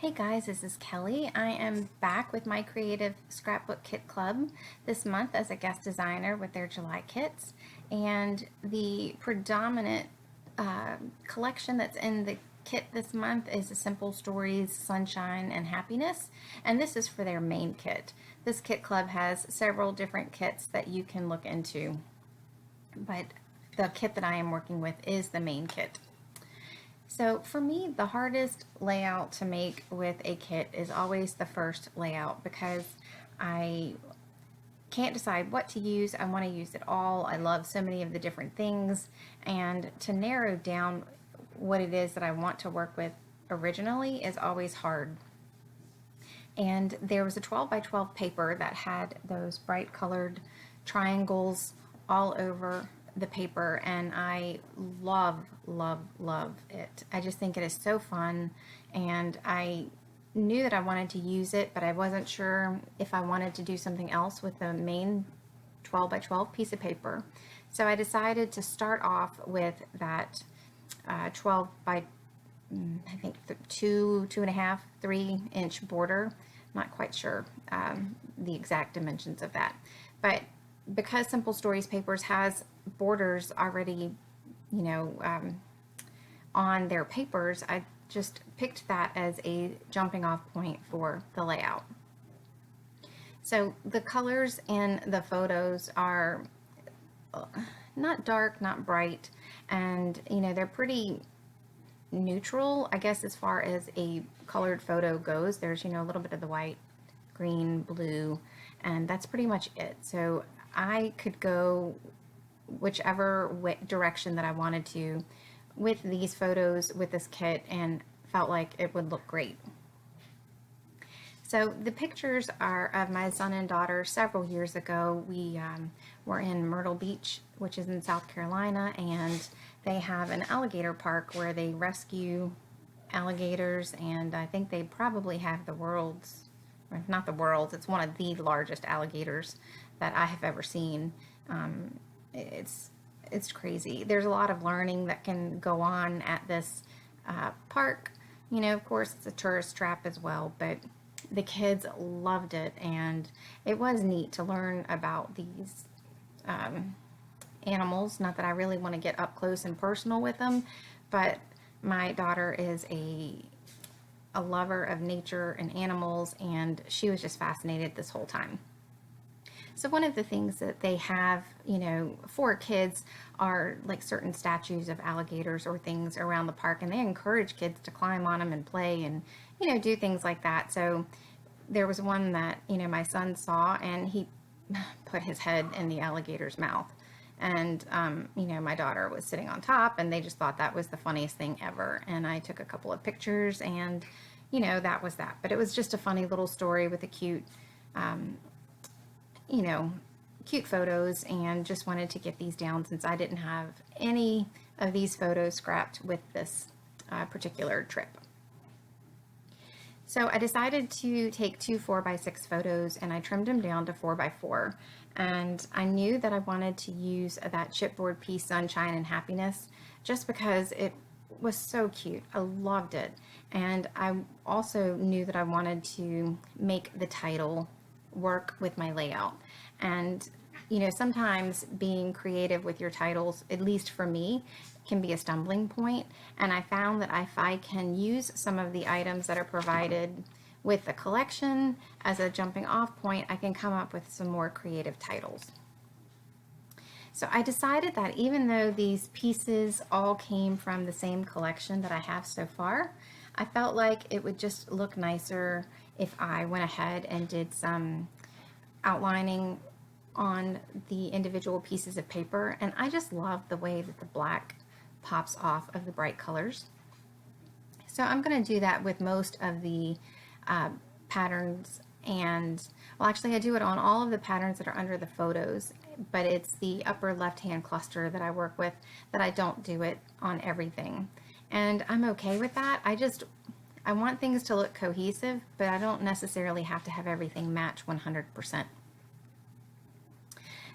Hey guys, this is Kelly. I am back with my Creative Scrapbook Kit Club this month as a guest designer with their July kits. And the predominant collection that's in the kit this month is the Simple Stories, Sunshine, and Happiness. And this is for their main kit. This kit club has several different kits that you can look into, but the kit that I am working with is the main kit. So for me, the hardest layout to make with a kit is always the first layout because I can't decide what to use. I want to use it all. I love so many of the different things, and to narrow down what it is that I want to work with originally is always hard. And there was a 12 by 12 paper that had those bright colored triangles all over the paper, and I love it. I just think it is so fun, and I knew that I wanted to use it, but I wasn't sure if I wanted to do something else with the main 12 by 12 piece of paper. So I decided to start off with that 12 by I think 2.5, 3-inch border. I'm not quite sure the exact dimensions of that, but because Simple Stories Papers has borders already, on their papers, I just picked that as a jumping off point for the layout. So the colors in the photos are not dark, not bright, and they're pretty neutral, I guess, as far as a colored photo goes. There's a little bit of the white, green, blue, and that's pretty much it. So I could go whichever direction that I wanted to with these photos with this kit, and felt like it would look great. So the pictures are of my son and daughter several years ago. We were in Myrtle Beach, which is in South Carolina, and they have an alligator park where they rescue alligators, and I think they probably have the world's, or not the world's, it's one of the largest alligators that I have ever seen. It's crazy. There's a lot of learning that can go on at this park. Of course, it's a tourist trap as well, but the kids loved it, and it was neat to learn about these animals. Not that I really want to get up close and personal with them, but my daughter is a lover of nature and animals, and she was just fascinated this whole time. So one of the things that they have, for kids are like certain statues of alligators or things around the park, and they encourage kids to climb on them and play and, do things like that. So there was one that, my son saw, and he put his head in the alligator's mouth. And, my daughter was sitting on top, and they just thought that was the funniest thing ever. And I took a couple of pictures, and, that was that. But it was just a funny little story with a cute, cute photos, and just wanted to get these down since I didn't have any of these photos scrapped with this particular trip. So I decided to take two 4x6 photos, and I trimmed them down to 4x4. And I knew that I wanted to use that chipboard piece, Sunshine and Happiness, just because it was so cute. I loved it. And I also knew that I wanted to make the title work with my layout. And sometimes being creative with your titles, at least for me, can be a stumbling point. And I found that if I can use some of the items that are provided with the collection as a jumping off point, I can come up with some more creative titles. So I decided that even though these pieces all came from the same collection that I have so far, I felt like it would just look nicer if I went ahead and did some outlining on the individual pieces of paper. And I just love the way that the black pops off of the bright colors. So I'm going to do that with most of the patterns, and well, actually I do it on all of the patterns that are under the photos, but it's the upper left hand cluster that I work with that I don't do it on everything, and I'm okay with that. I want things to look cohesive, but I don't necessarily have to have everything match 100%.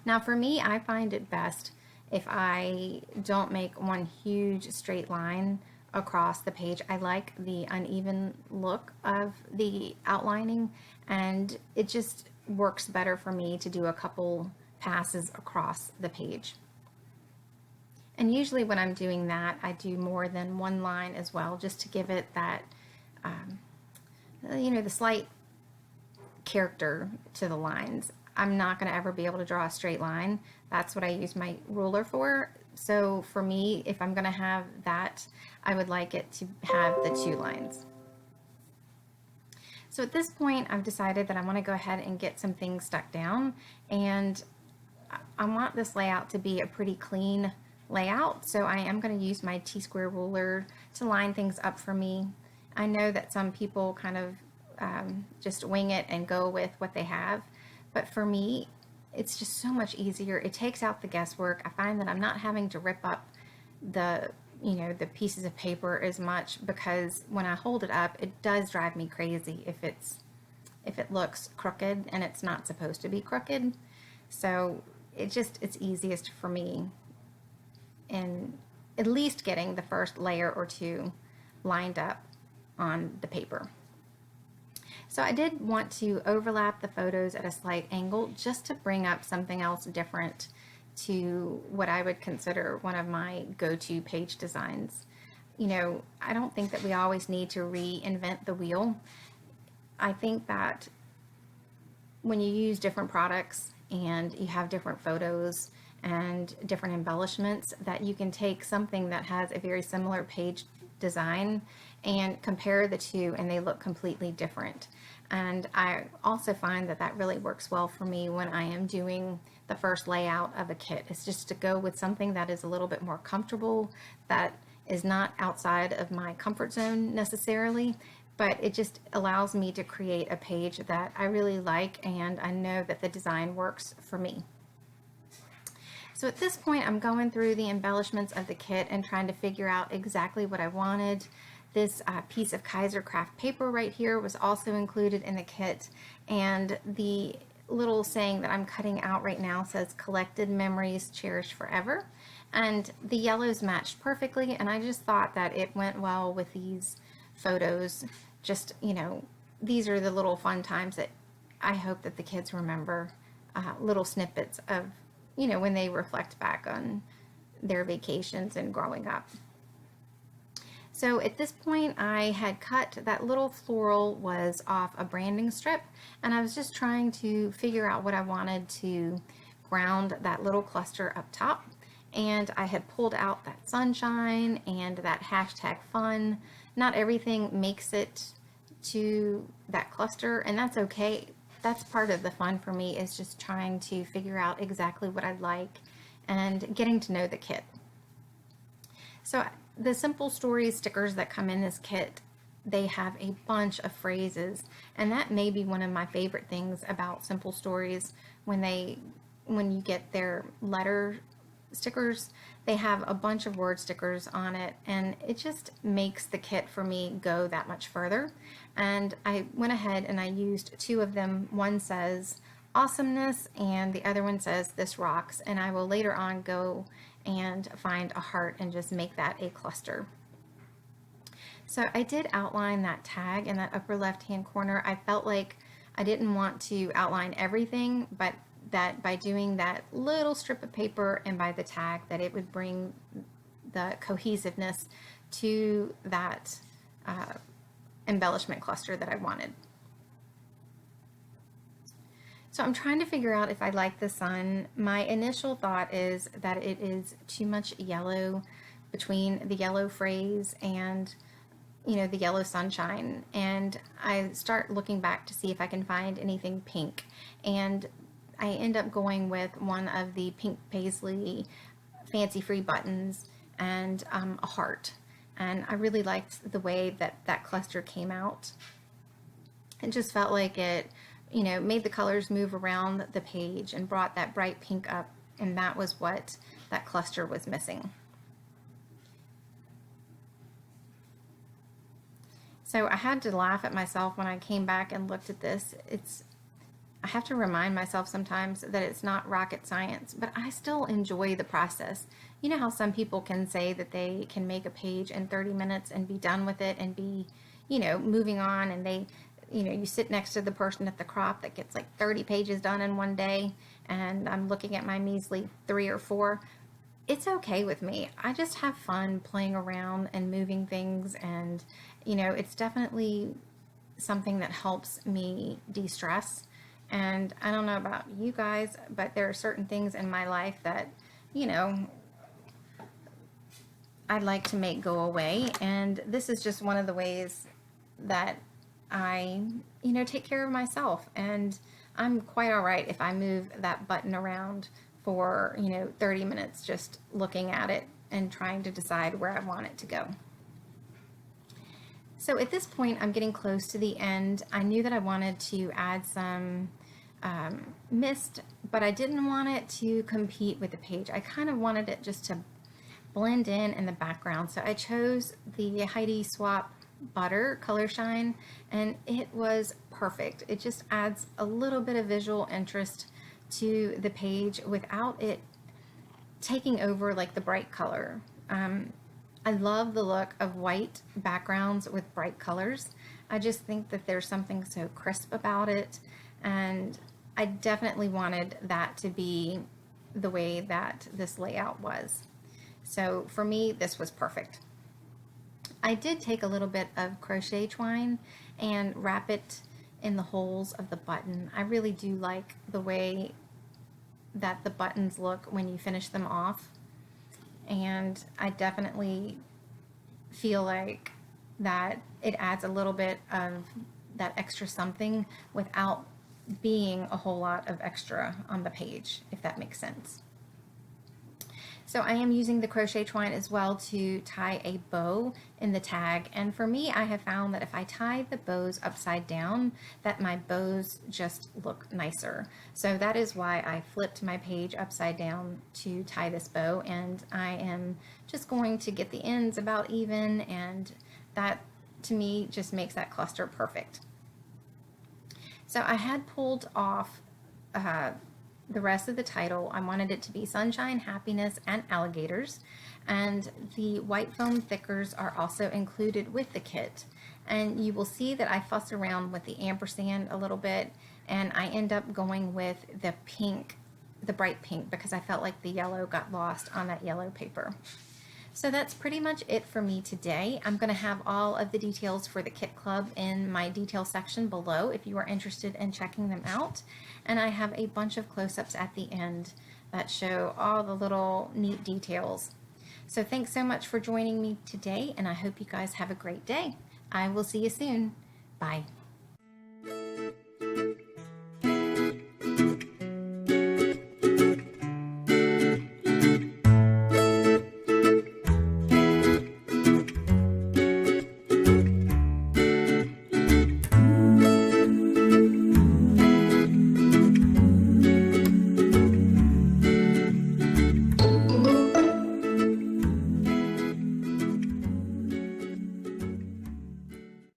Now for me, I find it best if I don't make one huge straight line across the page. I like the uneven look of the outlining, and it just works better for me to do a couple passes across the page. And usually when I'm doing that, I do more than one line as well, just to give it that, the slight character to the lines. I'm not going to ever be able to draw a straight line. That's what I use my ruler for. So for me, if I'm going to have that, I would like it to have the 2 lines. So at this point, I've decided that I want to go ahead and get some things stuck down, and I want this layout to be a pretty clean layout. So I am going to use my T-square ruler to line things up for me. I know that some people kind of just wing it and go with what they have, but for me, it's just so much easier. It takes out the guesswork. I find that I'm not having to rip up the pieces of paper as much, because when I hold it up, it does drive me crazy if it looks crooked, and it's not supposed to be crooked. So it's easiest for me in at least getting the first layer or 2 lined up on the paper. So I did want to overlap the photos at a slight angle just to bring up something else different to what I would consider one of my go-to page designs. I don't think that we always need to reinvent the wheel. I think that when you use different products and you have different photos and different embellishments, that you can take something that has a very similar page design and compare the two, and they look completely different. And I also find that that really works well for me when I am doing the first layout of a kit. It's just to go with something that is a little bit more comfortable, that is not outside of my comfort zone necessarily, but it just allows me to create a page that I really like, and I know that the design works for me. So at this point, I'm going through the embellishments of the kit and trying to figure out exactly what I wanted. This piece of Kaiser craft paper right here was also included in the kit, and the little saying that I'm cutting out right now says "Collected Memories Cherished Forever," and the yellows matched perfectly, and I just thought that it went well with these photos. Just, these are the little fun times that I hope that the kids remember, little snippets of, when they reflect back on their vacations and growing up. So at this point, I had cut that little floral was off a branding strip, and I was just trying to figure out what I wanted to ground that little cluster up top. And I had pulled out that sunshine and that hashtag fun. Not everything makes it to that cluster, and that's okay. That's part of the fun for me, is just trying to figure out exactly what I like and getting to know the kit. So the Simple Stories stickers that come in this kit, they have a bunch of phrases, and that may be one of my favorite things about Simple Stories. When you get their letter stickers, they have a bunch of word stickers on it, and it just makes the kit for me go that much further. And I went ahead and I used 2 of them. One says awesomeness and the other one says this rocks, and I will later on go and find a heart and just make that a cluster. So I did outline that tag in that upper left hand corner. I felt like I didn't want to outline everything, but that by doing that little strip of paper and by the tag, that it would bring the cohesiveness to that embellishment cluster that I wanted. So I'm trying to figure out if I like the sun. My initial thought is that it is too much yellow between the yellow phrase and the yellow sunshine, and I start looking back to see if I can find anything pink, and I end up going with one of the pink paisley fancy free buttons and a heart, and I really liked the way that cluster came out. It just felt like it made the colors move around the page and brought that bright pink up, and that was what that cluster was missing. So I had to laugh at myself when I came back and looked at this. I have to remind myself sometimes that it's not rocket science, but I still enjoy the process. You know how some people can say that they can make a page in 30 minutes and be done with it and be, moving on, and you sit next to the person at the crop that gets like 30 pages done in one day, and I'm looking at my measly 3 or 4. It's okay with me. I just have fun playing around and moving things, and it's definitely something that helps me de-stress. And I don't know about you guys, but there are certain things in my life that, I'd like to make go away. And this is just one of the ways that I, take care of myself. And I'm quite all right if I move that button around for, 30 minutes just looking at it and trying to decide where I want it to go. So at this point, I'm getting close to the end. I knew that I wanted to add some mist, but I didn't want it to compete with the page. I kind of wanted it just to blend in the background. So I chose the Heidi Swapp Butter Color Shine, and it was perfect. It just adds a little bit of visual interest to the page without it taking over like the bright color. I love the look of white backgrounds with bright colors. I just think that there's something so crisp about it, and I definitely wanted that to be the way that this layout was. So for me, this was perfect. I did take a little bit of crochet twine and wrap it in the holes of the button. I really do like the way that the buttons look when you finish them off, and I definitely feel like that it adds a little bit of that extra something without being a whole lot of extra on the page, if that makes sense. So I am using the crochet twine as well to tie a bow in the tag, and for me, I have found that if I tie the bows upside down, that my bows just look nicer. So that is why I flipped my page upside down to tie this bow, and I am just going to get the ends about even, and that to me just makes that cluster perfect. So I had pulled off the rest of the title. I wanted it to be Sunshine, Happiness, and Alligators, and the white foam thickers are also included with the kit. And you will see that I fuss around with the ampersand a little bit, and I end up going with the pink, the bright pink, because I felt like the yellow got lost on that yellow paper. So that's pretty much it for me today. I'm going to have all of the details for the Kit Club in my detail section below if you are interested in checking them out. And I have a bunch of close-ups at the end that show all the little neat details. So thanks so much for joining me today, and I hope you guys have a great day. I will see you soon. Bye.